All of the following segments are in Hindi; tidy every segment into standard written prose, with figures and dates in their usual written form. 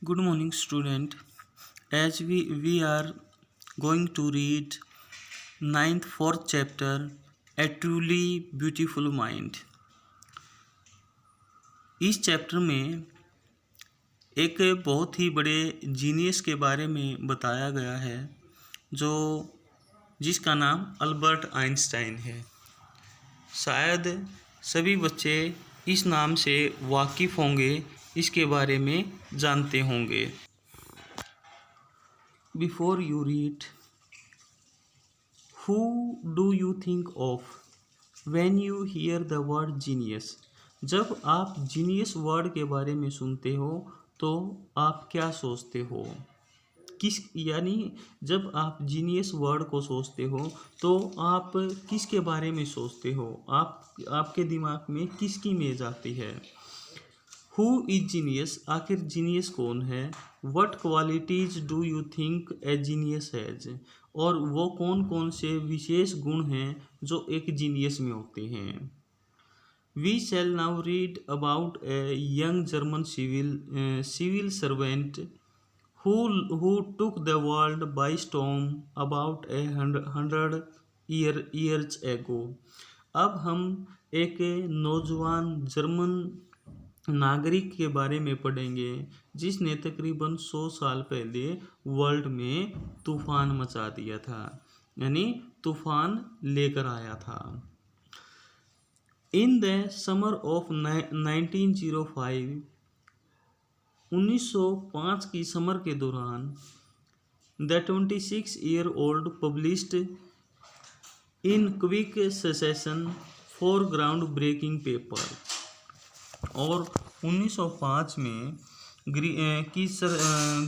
Good morning, student. As we are going to read ninth fourth chapter, A Truly Beautiful Mind. इस चैप्टर में एक बहुत ही बड़े जीनियस के बारे में बताया गया है जो जिसका नाम अल्बर्ट आइंस्टाइन है। शायद सभी बच्चे इस नाम से वाकिफ़ होंगे, इसके बारे में जानते होंगे। Before you read, who do you think of when you hear the word genius? जब आप जीनियस वर्ड के बारे में सुनते हो तो आप क्या सोचते हो? जब आप जीनियस वर्ड को सोचते हो तो आप किसके बारे में सोचते हो? आपके दिमाग में किसकी इमेज आती है? Who is genius? आखिर जीनियस कौन है? What qualities do you think A genius has? और वो कौन कौन से विशेष गुण हैं जो एक जीनियस में होते हैं। We shall now read about a young German civil servant who took the world by storm about 100 years ago. अब हम एक नौजवान जर्मन नागरिक के बारे में पढ़ेंगे जिसने तकरीबन 100 साल पहले वर्ल्ड में तूफान मचा दिया था, यानी तूफान लेकर आया था। इन द समर ऑफ 1905, 1905 की समर के दौरान the 26-year-old published in quick succession 4 ground breaking paper. और 1905 में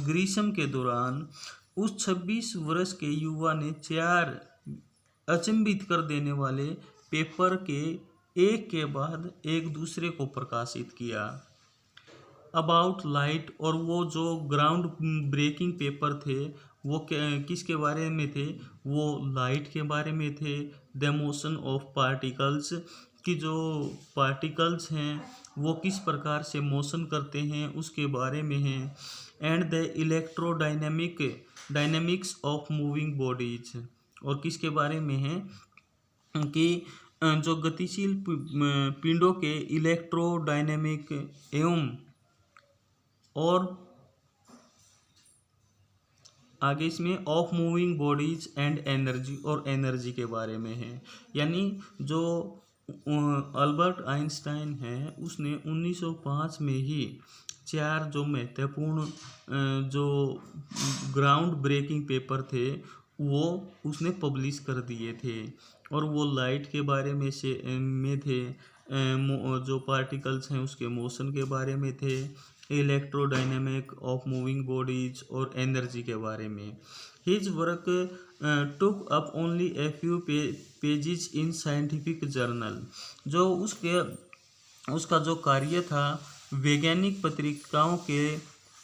ग्रीष्म के दौरान उस 26 वर्ष के युवा ने 4 अचंभित कर देने वाले पेपर के एक के बाद एक दूसरे को प्रकाशित किया। अबाउट लाइट, और वो जो ग्राउंड ब्रेकिंग पेपर थे वो किसके बारे में थे? वो लाइट के बारे में थे। द मोशन ऑफ पार्टिकल्स, कि जो पार्टिकल्स हैं वो किस प्रकार से मोशन करते हैं उसके बारे में है। And the dynamics of moving bodies, और किसके बारे में है कि जो गतिशील पिंडों के इलेक्ट्रोडायनेमिक एवं और आगे इसमें of moving bodies and energy, और एनर्जी के बारे में है। यानी जो अल्बर्ट आइंस्टाइन है उसने 1905 में ही 4 जो महत्वपूर्ण जो ग्राउंड ब्रेकिंग पेपर थे वो उसने पब्लिश कर दिए थे। और वो लाइट के बारे में थे, जो पार्टिकल्स हैं उसके मोशन के बारे में थे, इलेक्ट्रोडायनेमिक ऑफ मूविंग बॉडीज और एनर्जी के बारे में। His work took up only a few pages in scientific journal. जो उसका जो कार्य था वैज्ञानिक पत्रिकाओं के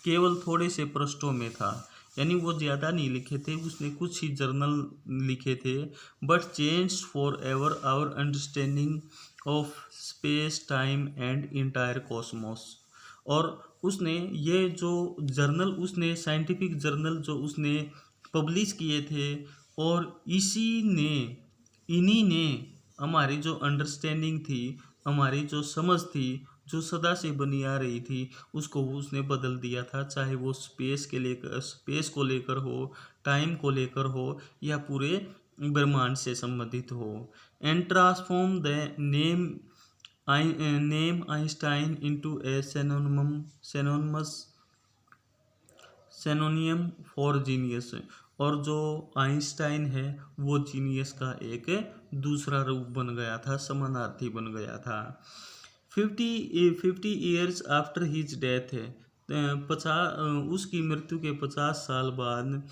केवल थोड़े से पृष्ठों में था, यानी वो ज़्यादा नहीं लिखे थे, उसने कुछ ही जर्नल लिखे थे। But change forever our understanding of space time and entire cosmos. और उसने ये जो जर्नल उसने साइंटिफिक जर्नल जो उसने पब्लिश किए थे, और इन्हीं ने हमारी जो अंडरस्टैंडिंग थी, हमारी जो समझ थी जो सदा से बनी आ रही थी उसको उसने बदल दिया था। चाहे वो स्पेस को लेकर हो, टाइम को लेकर हो, या पूरे ब्रह्मांड से संबंधित हो। And transform the name Einstein into A synonym for genius. और जो आइंस्टाइन है वो जीनियस का एक दूसरा रूप बन गया था, समानार्थी बन गया था। 50 ईयर्स आफ्टर हिज डेथ, उसकी मृत्यु के 50 साल बाद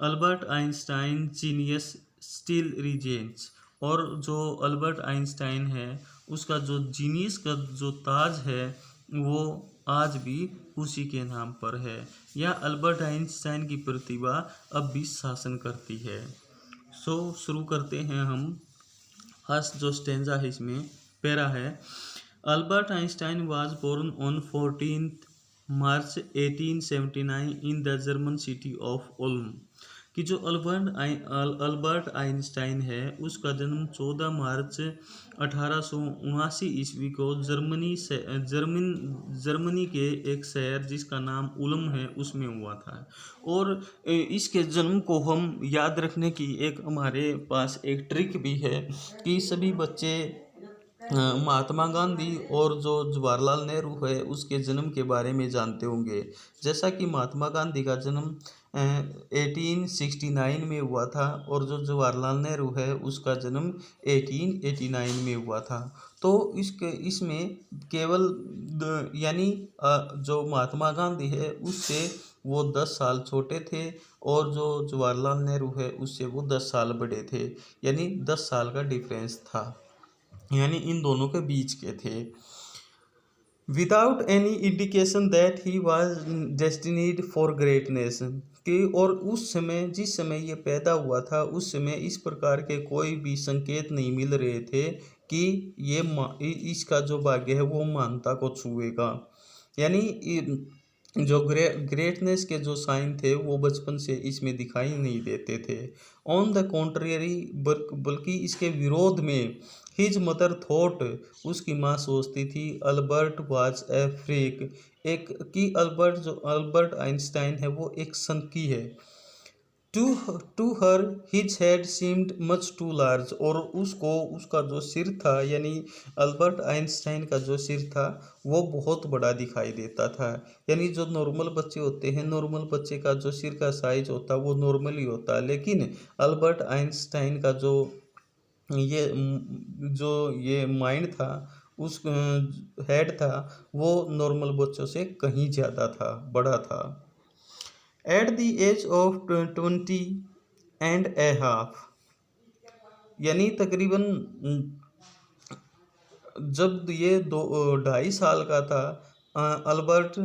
अल्बर्ट आइंस्टाइन जीनियस स्टिल रिजेंस। और जो अल्बर्ट आइंस्टाइन है उसका जो जीनियस का जो ताज है वो आज भी उसी के नाम पर है। या अल्बर्ट आइंस्टाइन की प्रतिभा अब भी शासन करती है। शुरू करते हैं हम। फर्स्ट जो स्टेंजा है इसमें पैरा है। Albert Einstein was born on 14 March 1879 in the German city of Ulm. कि जो अल्बर्ट आइंस्टाइन है उसका जन्म 14 मार्च 1879 को जर्मनी के एक शहर जिसका नाम उल्म है उसमें हुआ था। और इसके जन्म को हम याद रखने की एक हमारे पास एक ट्रिक भी है कि सभी बच्चे महात्मा गांधी और जो जवाहरलाल नेहरू है उसके जन्म के बारे में जानते होंगे। जैसा कि महात्मा गांधी का जन्म 1869 में हुआ था और जो जवाहरलाल नेहरू है उसका जन्म 1889 में हुआ था। तो इसमें केवल यानी जो महात्मा गांधी है उससे वो 10 साल छोटे थे और जो जवाहरलाल नेहरू है उससे वो 10 साल बड़े थे, यानी 10 साल का डिफरेंस था, यानी इन दोनों के बीच के थे। Without any indication that he was destined for greatness कि और उस समय जिस समय ये पैदा हुआ था उस समय इस प्रकार के कोई भी संकेत नहीं मिल रहे थे कि ये इसका जो भाग्य है वो महानता को छुएगा। यानी जो ग्रेटनेस के जो साइन थे वो बचपन से इसमें दिखाई नहीं देते थे। ऑन द कॉन्ट्रियरी बल्कि इसके विरोध में हिज मदर थॉट उसकी माँ सोचती थी अल्बर्ट वाज ए फ्रीक एक कि अल्बर्ट आइंस्टाइन है वो एक सनकी है। To her his head seemed much too large और उसको उसका जो सिर था यानी अल्बर्ट आइंस्टाइन का जो सिर था वो बहुत बड़ा दिखाई देता था। यानी जो नॉर्मल बच्चे होते हैं नॉर्मल बच्चे का जो सिर का साइज होता है वो नॉर्मल ही होता है, लेकिन अल्बर्ट आइंस्टाइन का ये माइंड था उस हेड था वो नॉर्मल बच्चों से कहीं ज़्यादा था, बड़ा था। एट द एज ऑफ 20.5 यानी तकरीबन जब ये 2.5 साल का था Albert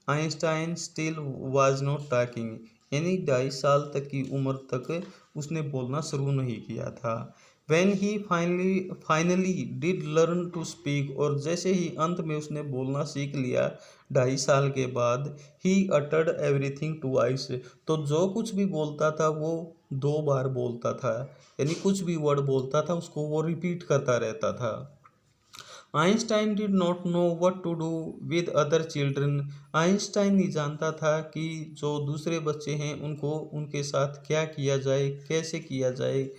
Einstein still was not talking यानी 2.5 साल तक की उम्र तक उसने बोलना शुरू नहीं किया था। When he finally did learn to speak और जैसे ही अंत में उसने बोलना सीख लिया 2.5 साल के बाद he uttered everything twice तो जो कुछ भी बोलता था वो 2 बार बोलता था, यानी कुछ भी वर्ड बोलता था उसको वो रिपीट करता रहता था। Einstein did not know what to do with other children Einstein नहीं जानता था कि जो दूसरे बच्चे हैं उनको उनके साथ क्या किया जाए, कैसे किया जाए।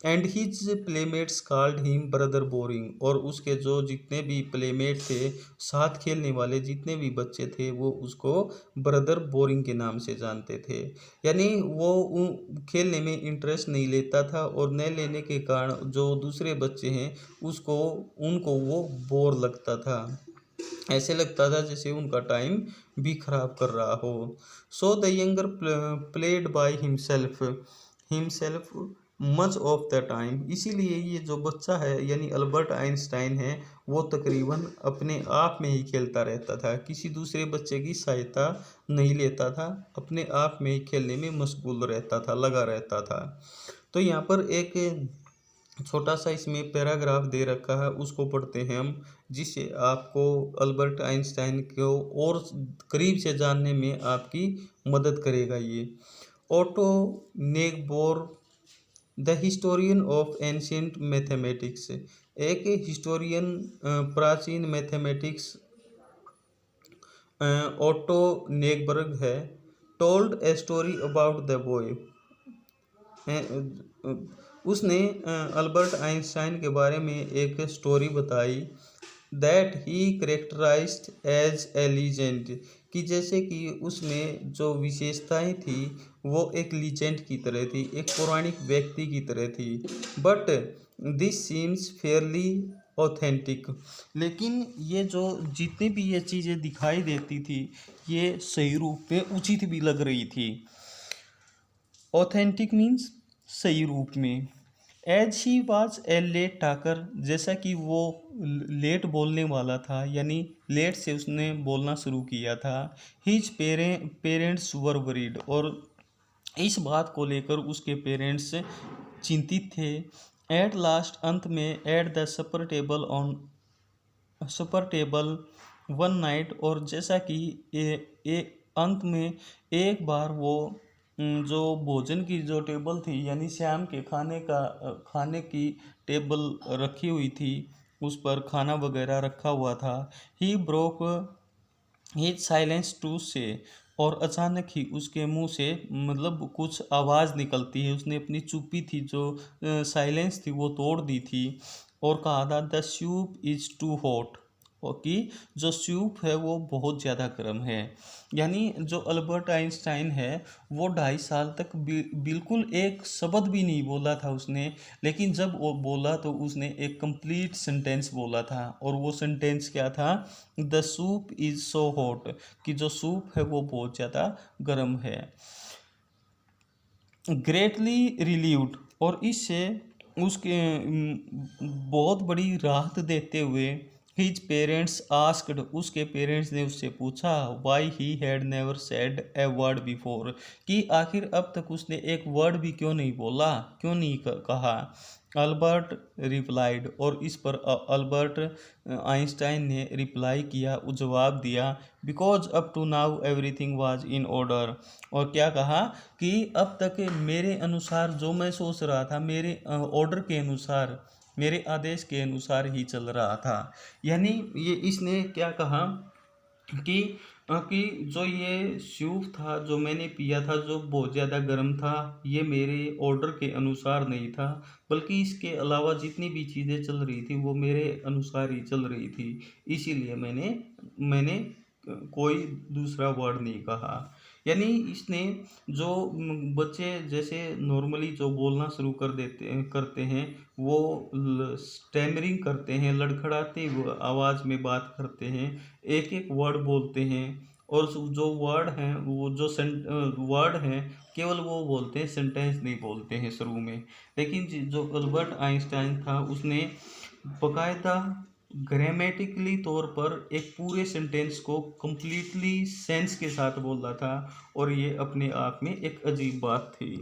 And his playmates called him brother boring और उसके जो जितने भी प्लेमेट थे साथ खेलने वाले जितने भी बच्चे थे वो उसको ब्रदर बोरिंग के नाम से जानते थे। यानी वो खेलने में इंटरेस्ट नहीं लेता था और न लेने के कारण जो दूसरे बच्चे हैं उनको वो बोर लगता था, ऐसे लगता था जैसे उनका टाइम भी खराब कर रहा हो। So the younger played by himself much of the time इसीलिए ये जो बच्चा है यानी अल्बर्ट आइंस्टाइन है वो तकरीबन अपने आप में ही खेलता रहता था, किसी दूसरे बच्चे की सहायता नहीं लेता था, अपने आप में ही खेलने में मशगूल रहता था, लगा रहता था। तो यहाँ पर एक छोटा सा इसमें पैराग्राफ दे रखा है उसको पढ़ते हैं हम, जिससे आपको अल्बर्ट आइंस्टाइन को और करीब से जानने में आपकी मदद करेगा। ये Otto Neugebauer the historian of ancient mathematics एक हिस्टोरियन प्राचीन मैथमेटिक्स ओटो नेगबर्ग है, told a story about the boy उसने अल्बर्ट आइंस्टाइन के बारे में एक स्टोरी बताई that he characterized as a legend कि जैसे कि उसमें जो विशेषताएं थी वो एक लीजेंड की तरह थी, एक पौराणिक व्यक्ति की तरह थी। But this seems Fairlie authentic लेकिन ये जो जितनी भी ये चीज़ें दिखाई देती थी ये सही रूप में उचित भी लग रही थी। ऑथेंटिक मीन्स सही रूप में। As he was a late talker जैसा कि वो लेट बोलने वाला था यानी लेट से उसने बोलना शुरू किया था। हिज पेरेंट्स वर वरीड और इस बात को लेकर उसके पेरेंट्स चिंतित थे। एट लास्ट अंत में at the supper table one night और जैसा कि अंत में एक बार वो जो भोजन की जो टेबल थी, यानी शाम के खाने की टेबल रखी हुई थी, उस पर खाना वगैरह रखा हुआ था। He broke his silence to say, और अचानक ही उसके मुंह से मतलब कुछ आवाज़ निकलती है। उसने अपनी चुप्पी थी, जो साइलेंस थी, वो तोड़ दी थी और कहा था the soup is too hot, और कि जो सूप है वो बहुत ज़्यादा गर्म है। यानी जो अल्बर्ट आइंस्टाइन है, वो 2.5 साल तक बिल्कुल एक शब्द भी नहीं बोला था उसने, लेकिन जब वो बोला तो उसने एक कंप्लीट सेंटेंस बोला था, और वो सेंटेंस क्या था? The soup is so hot, कि जो सूप है वो बहुत ज़्यादा गर्म है। ग्रेटली रिलीव्ड, और इससे उसके बहुत बड़ी राहत देते हुए, हिज पेरेंट्स आस्क्ड, उसके पेरेंट्स ने उससे पूछा, why he had never said a word before, कि आखिर अब तक उसने एक वर्ड भी क्यों नहीं बोला, क्यों नहीं कहा। अल्बर्ट रिप्लाइड, और इस पर अल्बर्ट आइंस्टाइन ने रिप्लाई किया, जवाब दिया, because up to now everything was in order. और क्या कहा कि अब तक मेरे अनुसार जो मैं सोच रहा था, मेरे ऑर्डर के अनुसार, मेरे आदेश के अनुसार ही चल रहा था। यानी ये इसने क्या कहा कि जो ये सूप था जो मैंने पिया था, जो बहुत ज़्यादा गर्म था, ये मेरे ऑर्डर के अनुसार नहीं था, बल्कि इसके अलावा जितनी भी चीज़ें चल रही थी वो मेरे अनुसार ही चल रही थी। इसीलिए मैंने कोई दूसरा वर्ड नहीं कहा। यानी इसने जो बच्चे जैसे नॉर्मली जो बोलना शुरू करते हैं, वो स्टैमरिंग करते हैं, लड़खड़ाते आवाज़ में बात करते हैं, एक एक वर्ड बोलते हैं, और जो वर्ड हैं वो जो वर्ड हैं केवल वो बोलते हैं, सेंटेंस नहीं बोलते हैं शुरू में। लेकिन जो अल्बर्ट आइंस्टाइन था, उसने बकायदा ग्रामेटिकली तौर पर एक पूरे सेंटेंस को कंप्लीटली सेंस के साथ बोल रहा था, और ये अपने आप में एक अजीब बात थी।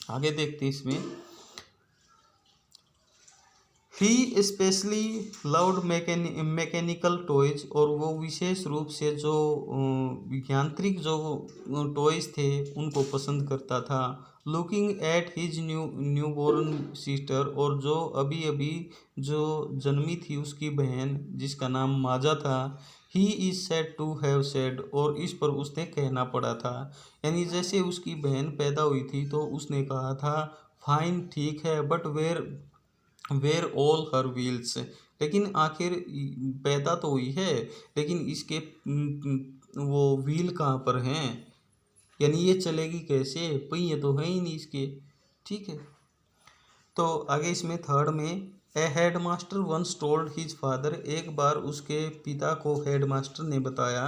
आगे देखते हैं इसमें। ही स्पेशली लव्ड मैकेनिकल टॉयज, और वो विशेष रूप से जो यांत्रिक जो टॉयज थे उनको पसंद करता था। Looking at his newborn sister, और जो अभी अभी जो जन्मी थी उसकी बहन, जिसका नाम माजा था। He is said to have said, और इस पर उसने कहना पड़ा था। यानी जैसे उसकी बहन पैदा हुई थी तो उसने कहा था, फाइन, ठीक है, but where all her wheels, लेकिन आखिर पैदा तो हुई है, लेकिन इसके वो व्हील कहाँ पर हैं? यानी ये चलेगी कैसे? पहिए तो है ही नहीं इसके। ठीक है, तो आगे इसमें थर्ड में, a headmaster once told his father, एक बार उसके पिता को हेडमास्टर ने बताया,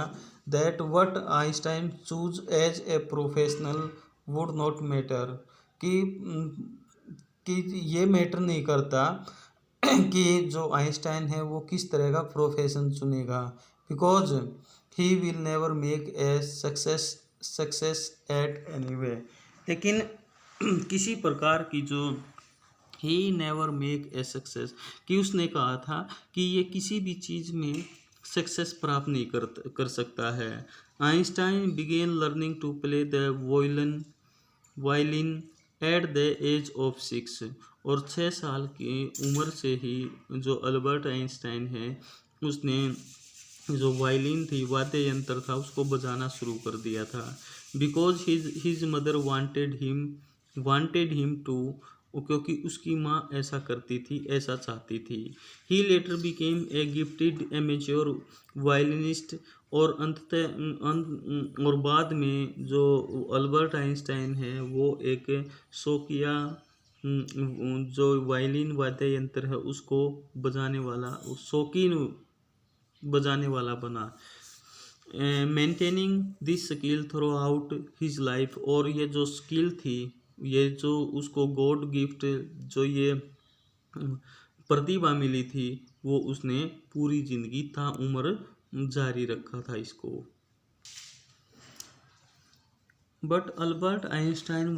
that what Einstein choose as a professional would not matter, कि कि ये मैटर नहीं करता कि जो आइंस्टाइन है वो किस तरह का प्रोफेशन चुनेगा, because he will never make a success at any way. लेकिन किसी प्रकार की जो he never make a success, कि उसने कहा था कि ये किसी भी चीज़ में सक्सेस प्राप्त नहीं कर सकता है। Einstein began learning to play the violin at the age of 6, और 6 साल की उम्र से ही जो अल्बर्ट आइंस्टाइन है उसने जो वायलिन थी, वाद्य यंत्र था, उसको बजाना शुरू कर दिया था। Because his mother wanted him to, क्योंकि उसकी माँ ऐसा करती थी, ऐसा चाहती थी। He later became a gifted amateur violinist, और और बाद में जो अल्बर्ट आइंस्टाइन है वो एक शौकिया जो वायलिन वाद्य यंत्र है उसको बजाने वाला, शौकीन बजाने वाला बना। Maintaining this skill through out his life, और ये जो स्किल थी, ये जो उसको गॉड गिफ्ट, जो ये प्रतिभा मिली थी, वो उसने पूरी जिंदगी था उम्र जारी रखा था इसको। But Albert Einstein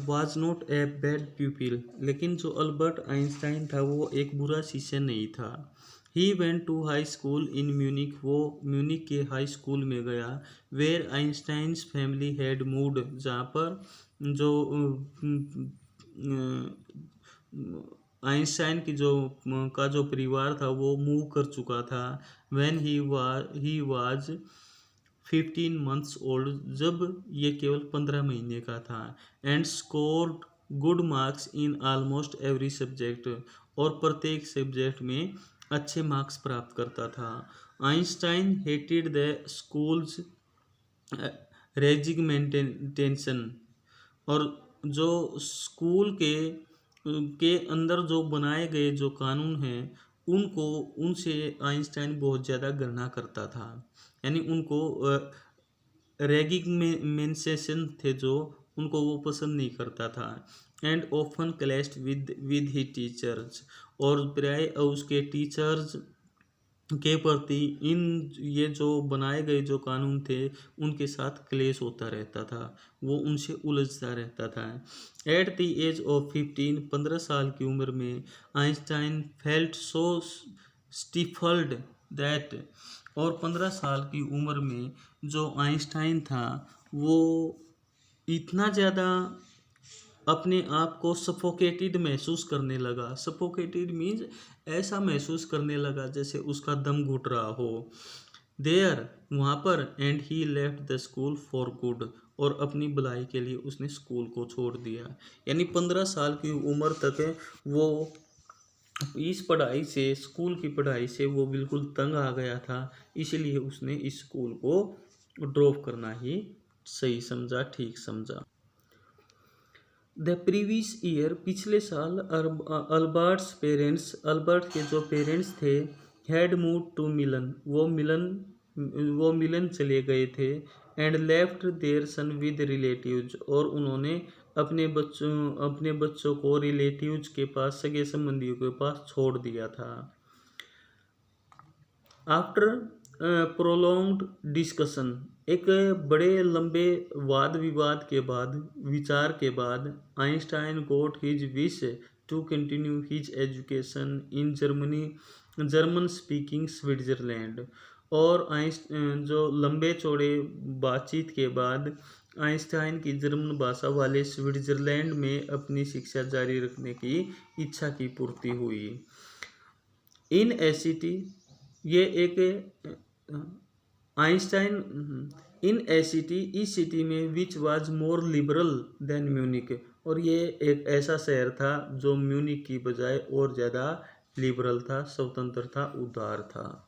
was not a bad प्यूपिल, लेकिन जो अल्बर्ट आइंस्टाइन था वो एक बुरा शिष्य नहीं था। He went to high school in Munich, वो म्यूनिक के हाई स्कूल में गया। Where Einstein's family had moved, जहाँ पर जो आइंस्टाइन की जो का जो परिवार था वो मूव कर चुका था। When he was 15 months old, जब ये केवल 15 महीने का था। And scored good marks in almost every subject, और प्रत्येक सब्जेक्ट में अच्छे मार्क्स प्राप्त करता था। आइंस्टाइन हेटेड द स्कूल्स रेजिगमेंटेशन, और जो स्कूल के अंदर जो बनाए गए जो कानून हैं उनसे आइंस्टाइन बहुत ज़्यादा घृणा करता था। यानी उनको रेगिगमेंटेशन थे जो, उनको वो पसंद नहीं करता था। And often clashed with he teachers, और प्राय उसके टीचर्स के प्रति इन ये जो बनाए गए जो कानून थे उनके साथ क्लेश होता रहता था, वो उनसे उलझता रहता था। एट द एज ऑफ 15 साल की उम्र में आइंस्टाइन फेल्ट सो स्टिफल्ड दैट, और 15 साल की उम्र में जो आइंस्टाइन था वो इतना ज़्यादा अपने आप को सफोकेटेड महसूस करने लगा। सफोकेटेड मीन्स ऐसा महसूस करने लगा जैसे उसका दम घुट रहा हो। देयर, वहाँ पर, and he left the school for good, और अपनी भलाई के लिए उसने स्कूल को छोड़ दिया। यानी 15 साल की उम्र तक वो इस पढ़ाई से, स्कूल की पढ़ाई से वो बिल्कुल तंग आ गया था, इसलिए उसने इस स्कूल को ड्रॉप करना ही सही समझा, ठीक समझा। द प्रीवियस ईयर, पिछले साल, अल्बर्ट के जो पेरेंट्स थे, हैड मूव टू मिलन, वो मिलन चले गए थे। And left their son with relatives, और उन्होंने अपने बच्चों को रिलेटिव्स के पास, सगे संबंधियों के पास छोड़ दिया था। आफ्टर प्रोलॉन्ग्ड डिस्कशन, एक बड़े लंबे वाद विवाद के बाद, विचार के बाद, Einstein got his wish to continue his education in German speaking Switzerland, और जो लंबे चौड़े बातचीत के बाद आइंस्टाइन की जर्मन भाषा वाले स्विट्जरलैंड में अपनी शिक्षा जारी रखने की इच्छा की पूर्ति हुई। इन एसिटी, ये एक आइंस्टाइन इन एसिटी, इस सिटी में, which was more liberal than Munich, और ये एक ऐसा शहर था जो म्यूनिक की बजाय और ज़्यादा लिबरल था, स्वतंत्र था, उदार था।